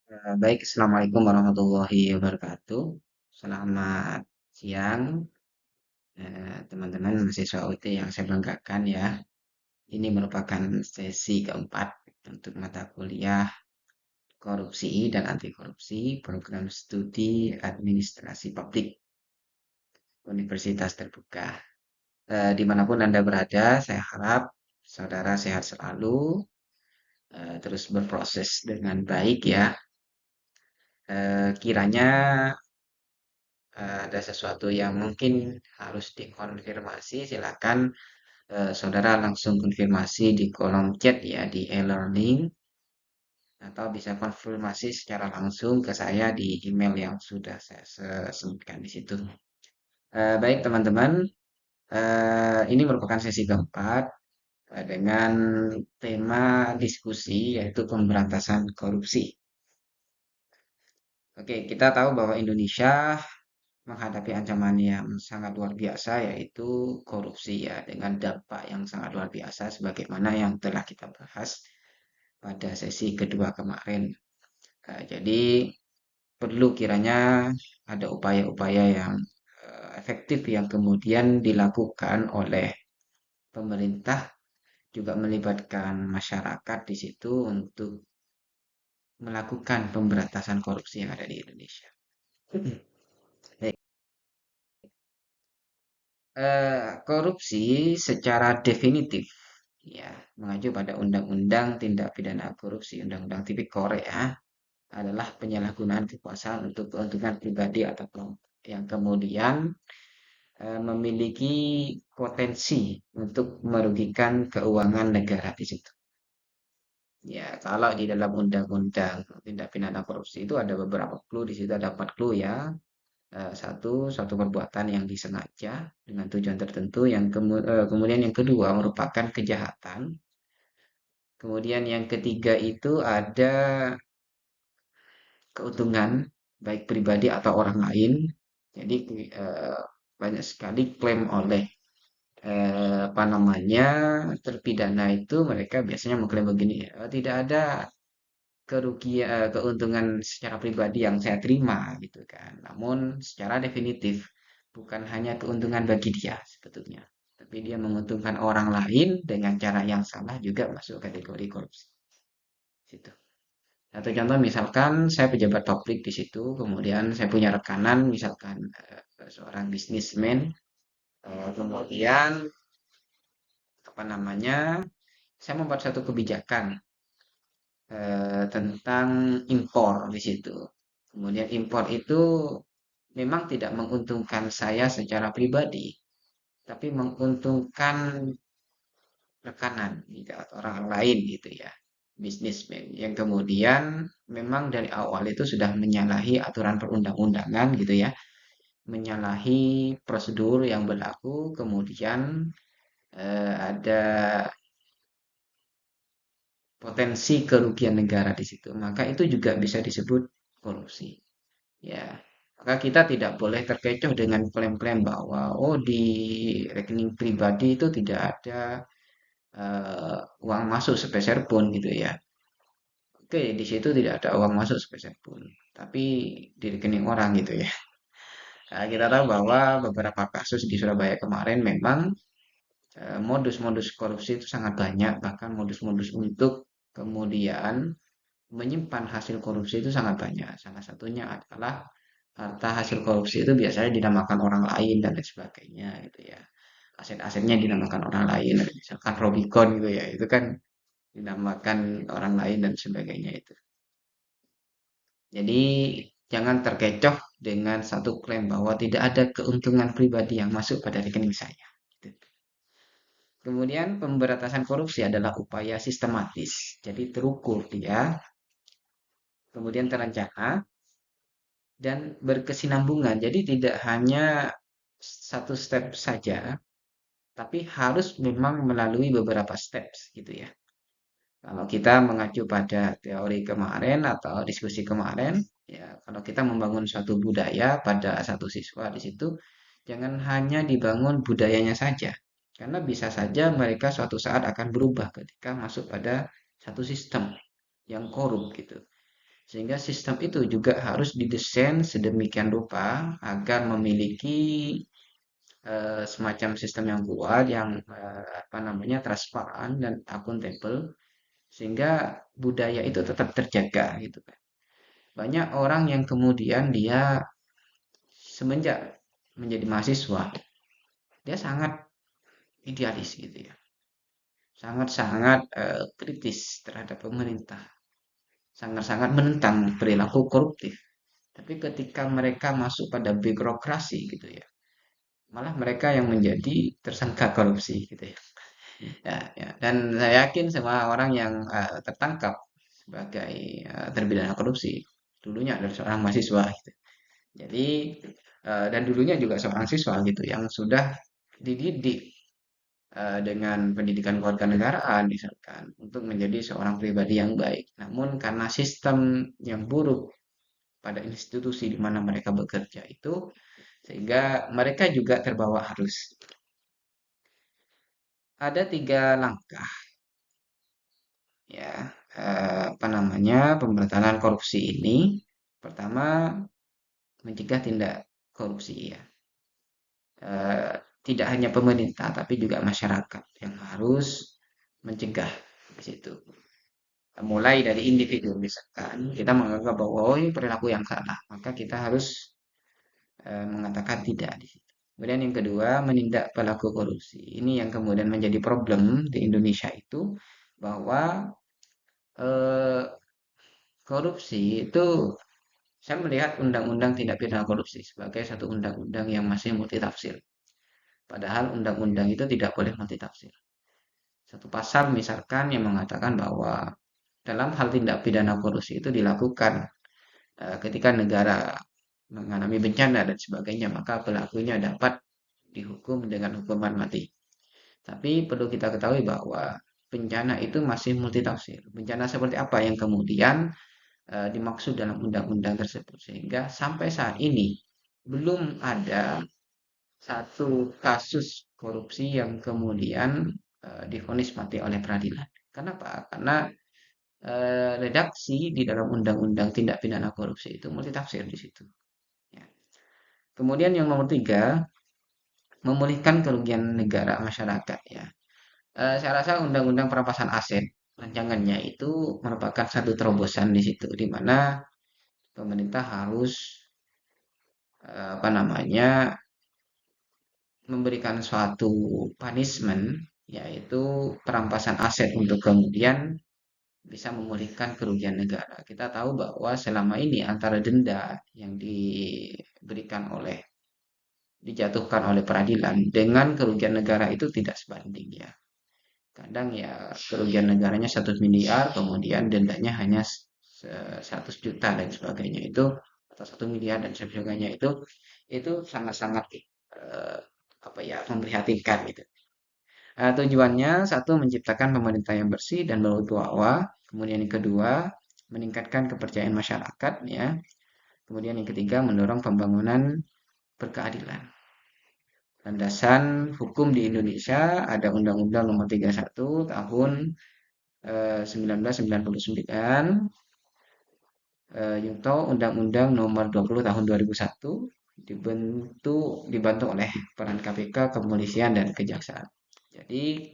Baik, Assalamualaikum warahmatullahi wabarakatuh. Selamat siang, teman-teman mahasiswa UT yang saya banggakan ya. Ini merupakan sesi keempat untuk mata kuliah korupsi dan anti korupsi program studi administrasi publik Universitas Terbuka. Dimanapun Anda berada, saya harap saudara sehat selalu, terus berproses dengan baik ya. Kiranya ada sesuatu yang mungkin harus dikonfirmasi, silakan saudara langsung konfirmasi di kolom chat ya di e-learning atau bisa konfirmasi secara langsung ke saya di email yang sudah saya sebutkan di situ. Baik teman-teman, ini merupakan sesi keempat dengan tema diskusi yaitu pemberantasan korupsi. Oke, kita tahu bahwa Indonesia menghadapi ancaman yang sangat luar biasa yaitu korupsi ya dengan dampak yang sangat luar biasa sebagaimana yang telah kita bahas pada sesi kedua kemarin. Jadi perlu kiranya ada upaya-upaya yang efektif yang kemudian dilakukan oleh pemerintah juga melibatkan masyarakat di situ untuk melakukan pemberantasan korupsi yang ada di Indonesia. Baik, korupsi secara definitif ya mengacu pada Undang-Undang Tindak Pidana Korupsi Undang-Undang Tipikor ya adalah penyalahgunaan kekuasaan untuk keuntungan pribadi atau kelompok yang kemudian memiliki potensi untuk merugikan keuangan negara di situ. Ya, kalau di dalam Undang-Undang Tindak Pidana Korupsi itu ada beberapa clue di situ ada 4 clue ya. Satu perbuatan yang disengaja dengan tujuan tertentu, kemudian yang kedua merupakan kejahatan. Kemudian yang ketiga itu ada keuntungan baik pribadi atau orang lain. Jadi eh, banyak sekali klaim oleh apa namanya terpidana itu mereka biasanya mengklaim begini, tidak ada kerugian keuntungan secara pribadi yang saya terima gitu kan. Namun secara definitif bukan hanya keuntungan bagi dia sebetulnya, tapi dia menguntungkan orang lain dengan cara yang salah juga masuk kategori korupsi. Situ. Satu contoh misalkan saya pejabat publik di situ, kemudian saya punya rekanan misalkan seorang bisnismen, kemudian apa namanya saya membuat satu kebijakan tentang impor di situ. Kemudian impor itu memang tidak menguntungkan saya secara pribadi, tapi menguntungkan rekanan gitu, atau orang lain gitu ya, bisnismen yang kemudian memang dari awal itu sudah menyalahi aturan perundang-undangan gitu ya, menyalahi prosedur yang berlaku, kemudian ada potensi kerugian negara di situ, maka itu juga bisa disebut korupsi. Ya, maka kita tidak boleh terkecoh dengan klaim-klaim bahwa oh di rekening pribadi itu tidak ada uang masuk sepeser pun gitu ya. Oke, di situ tidak ada uang masuk sepeser pun, tapi di rekening orang gitu ya. Nah, kita tahu bahwa beberapa kasus di Surabaya kemarin memang modus-modus korupsi itu sangat banyak, bahkan modus-modus untuk kemudian menyimpan hasil korupsi itu sangat banyak. Salah satunya adalah harta hasil korupsi itu biasanya dinamakan orang lain dan lain sebagainya gitu ya. Aset-asetnya dinamakan orang lain, misalkan Robicon gitu ya, itu kan dinamakan orang lain dan sebagainya itu. Jadi jangan terkecoh dengan satu klaim bahwa tidak ada keuntungan pribadi yang masuk pada rekening saya. Gitu. Kemudian pemberantasan korupsi adalah upaya sistematis, jadi terukur dia, kemudian terencana dan berkesinambungan. Jadi tidak hanya satu step saja, tapi harus memang melalui beberapa steps gitu ya. Kalau kita mengacu pada teori kemarin atau diskusi kemarin, ya kalau kita membangun suatu budaya pada satu siswa di situ, jangan hanya dibangun budayanya saja. Karena bisa saja mereka suatu saat akan berubah ketika masuk pada satu sistem yang korup gitu. Sehingga sistem itu juga harus didesain sedemikian rupa agar memiliki semacam sistem yang kuat, yang apa namanya transparan dan akuntabel, sehingga budaya itu tetap terjaga gitu kan. Banyak orang yang kemudian dia semenjak menjadi mahasiswa, dia sangat idealis gitu ya, sangat-sangat kritis terhadap pemerintah, sangat-sangat menentang perilaku koruptif. Tapi ketika mereka masuk pada birokrasi gitu ya, malah mereka yang menjadi tersangka korupsi gitu ya. Ya, ya. Dan saya yakin semua orang yang tertangkap sebagai terpidana korupsi dulunya adalah seorang mahasiswa gitu. Jadi dan dulunya juga seorang siswa gitu yang sudah dididik dengan pendidikan kewarganegaraan misalkan untuk menjadi seorang pribadi yang baik. Namun karena sistem yang buruk pada institusi di mana mereka bekerja itu sehingga mereka juga terbawa arus. Ada 3 langkah ya apa namanya pemberantasan korupsi ini. Pertama, mencegah tindak korupsi ya. Eh, Tidak hanya pemerintah tapi juga masyarakat yang harus mencegah di situ. Mulai dari individu misalkan kita menganggap bahwa oh ini perilaku yang salah, maka kita harus mengatakan tidak di situ. Kemudian yang kedua, menindak pelaku korupsi. Ini yang kemudian menjadi problem di Indonesia itu bahwa eh, korupsi itu saya melihat undang-undang tindak pidana korupsi sebagai satu undang-undang yang masih multitafsir. Padahal undang-undang itu tidak boleh multitafsir. Satu pasal misalkan yang mengatakan bahwa dalam hal tindak pidana korupsi itu dilakukan ketika negara mengalami bencana dan sebagainya, maka pelakunya dapat dihukum dengan hukuman mati. Tapi perlu kita ketahui bahwa bencana itu masih multitafsir. Bencana seperti apa yang kemudian dimaksud dalam undang-undang tersebut. Sehingga sampai saat ini belum ada satu kasus korupsi yang kemudian divonis mati oleh peradilan. Kenapa? Karena redaksi di dalam undang-undang tindak pidana korupsi itu multitafsir di situ. Ya. Kemudian yang nomor 3, memulihkan kerugian negara masyarakat ya. Saya rasa undang-undang perampasan aset rancangannya itu merupakan satu terobosan di situ, di mana pemerintah harus apa namanya memberikan suatu punishment yaitu perampasan aset untuk kemudian bisa memulihkan kerugian negara. Kita tahu bahwa selama ini antara denda yang diberikan oleh dijatuhkan oleh peradilan dengan kerugian negara itu tidak sebanding ya. Kadang ya kerugian negaranya 1 miliar, kemudian dendanya hanya 100 juta dan sebagainya itu atau 1 miliar dan sebagainya itu sangat-sangat eh, apa ya memprihatinkan gitu. Tujuannya satu menciptakan pemerintah yang bersih dan berwibawa, kemudian yang kedua meningkatkan kepercayaan masyarakat ya, kemudian yang ketiga mendorong pembangunan berkeadilan. Landasan hukum di Indonesia ada Undang-Undang Nomor 31 Tahun 1999, Yunto Undang-Undang Nomor 20 Tahun 2001 dibantu oleh peran KPK, kepolisian dan kejaksaan. Jadi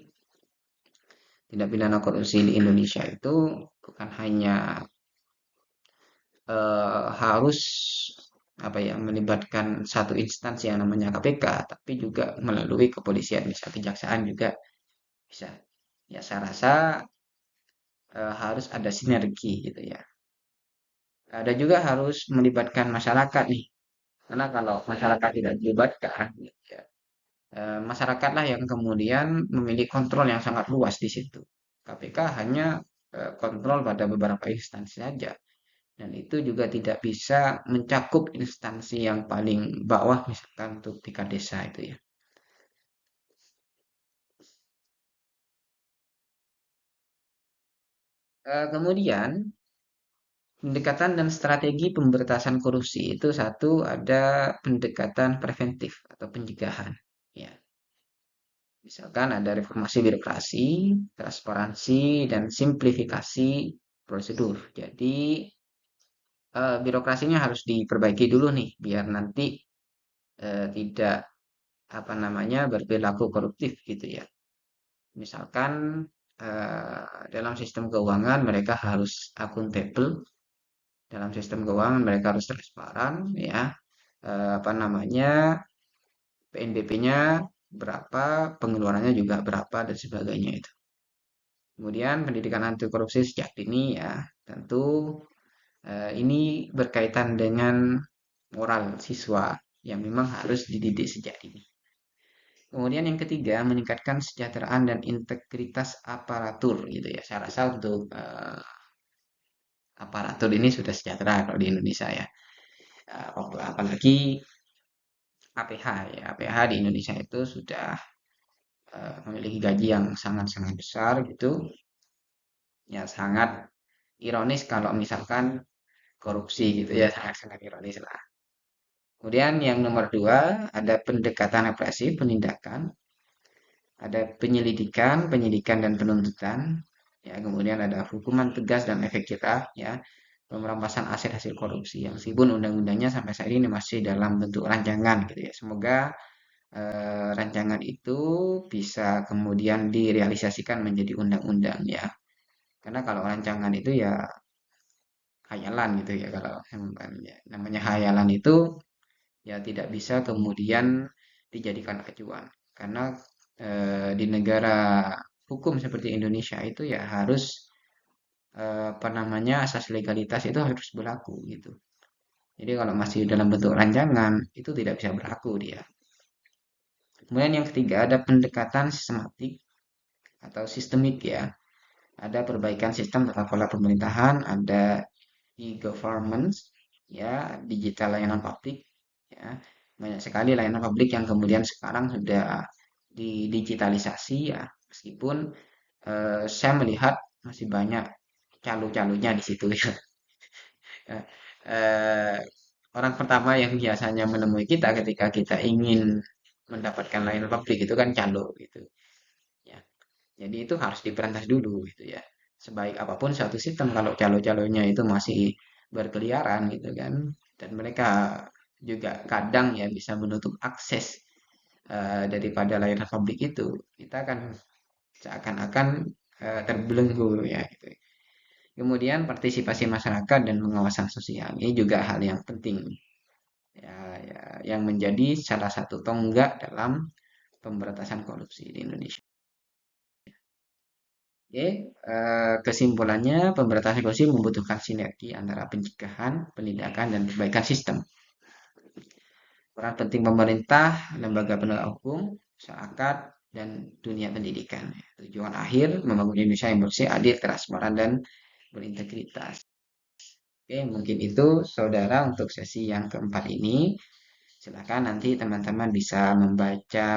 tindak pidana korupsi di Indonesia itu bukan hanya harus apa ya melibatkan satu instansi yang namanya KPK, tapi juga melalui kepolisian, misal kejaksaan juga bisa. Ya saya rasa harus ada sinergi gitu ya. Ada juga harus melibatkan masyarakat nih, karena kalau masyarakat tidak dilibatkan, ya, masyarakatlah yang kemudian memiliki kontrol yang sangat luas di situ. KPK hanya kontrol pada beberapa instansi saja. Dan itu juga tidak bisa mencakup instansi yang paling bawah, misalkan untuk tingkat desa itu ya. Kemudian pendekatan dan strategi pemberantasan korupsi itu satu ada pendekatan preventif atau pencegahan. Ya, misalkan ada reformasi birokrasi, transparansi, dan simplifikasi prosedur. Jadi birokrasinya harus diperbaiki dulu nih, biar nanti tidak apa namanya berperilaku koruptif gitu ya. Misalkan dalam sistem keuangan mereka harus akuntabel, dalam sistem keuangan mereka harus transparan ya. Apa namanya PNBP-nya berapa, pengeluarannya juga berapa dan sebagainya itu. Kemudian pendidikan anti korupsi sejak dini ya, tentu ini berkaitan dengan moral siswa yang memang harus dididik sejak dini. Kemudian yang ketiga, meningkatkan kesejahteraan dan integritas aparatur gitu ya. Saya rasa untuk aparatur ini sudah sejahtera kalau di Indonesia ya. Apalagi APH ya. APH di Indonesia itu sudah memiliki gaji yang sangat-sangat besar gitu. Ya sangat ironis kalau misalkan korupsi gitu ya, sangat-sangat ironis lah. Kemudian yang nomor dua, ada pendekatan represif, penindakan. Ada penyelidikan, penyidikan dan penuntutan. Ya, kemudian ada hukuman tegas dan efek jerah ya, pemerampasan aset hasil korupsi. Yang meskipun undang-undangnya sampai saat ini masih dalam bentuk rancangan gitu ya. Semoga rancangan itu bisa kemudian direalisasikan menjadi undang-undang ya. Karena kalau rancangan itu ya hayalan gitu ya, kalau ya, namanya hayalan itu ya tidak bisa kemudian dijadikan acuan. Karena di negara hukum seperti Indonesia itu ya harus apa namanya asas legalitas itu harus berlaku gitu. Jadi kalau masih dalam bentuk rancangan itu tidak bisa berlaku dia. Kemudian yang ketiga ada pendekatan sistematik atau sistemik ya. Ada perbaikan sistem tata kelola pemerintahan, ada e-government ya, digital layanan publik ya. Banyak sekali layanan publik yang kemudian sekarang sudah didigitalisasi ya. Meskipun saya melihat masih banyak calo-calonya di situ ya. Eh, eh, Orang pertama yang biasanya menemui kita ketika kita ingin mendapatkan layanan publik itu kan calo gitu ya. Jadi itu harus diberantas dulu gitu ya. Sebaik apapun suatu sistem kalau calo-calonya itu masih berkeliaran gitu kan, dan mereka juga kadang ya bisa menutup akses daripada layanan publik itu, kita kan seakan-akan terbelenggu ya gitu. Kemudian partisipasi masyarakat dan pengawasan sosial ini juga hal yang penting ya, ya yang menjadi salah satu tonggak dalam pemberantasan korupsi di Indonesia. Oke, kesimpulannya pemberantasan korupsi membutuhkan sinergi antara pencegahan, penindakan, dan perbaikan sistem. Peran penting pemerintah, lembaga penegak hukum, masyarakat, dan dunia pendidikan. Tujuan akhir membangun Indonesia yang bersih, adil, transparan, dan berintegritas. Oke, mungkin itu saudara untuk sesi yang keempat ini. Silakan nanti teman-teman bisa membaca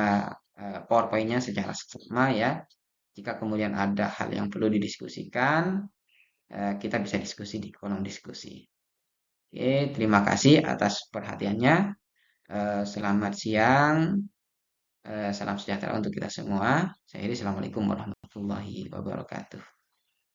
PowerPoint-nya secara seksama ya. Jika kemudian ada hal yang perlu didiskusikan, kita bisa diskusi di kolom diskusi. Oke, terima kasih atas perhatiannya. Selamat siang, salam sejahtera untuk kita semua. Saya Heri, Assalamualaikum warahmatullahi wabarakatuh.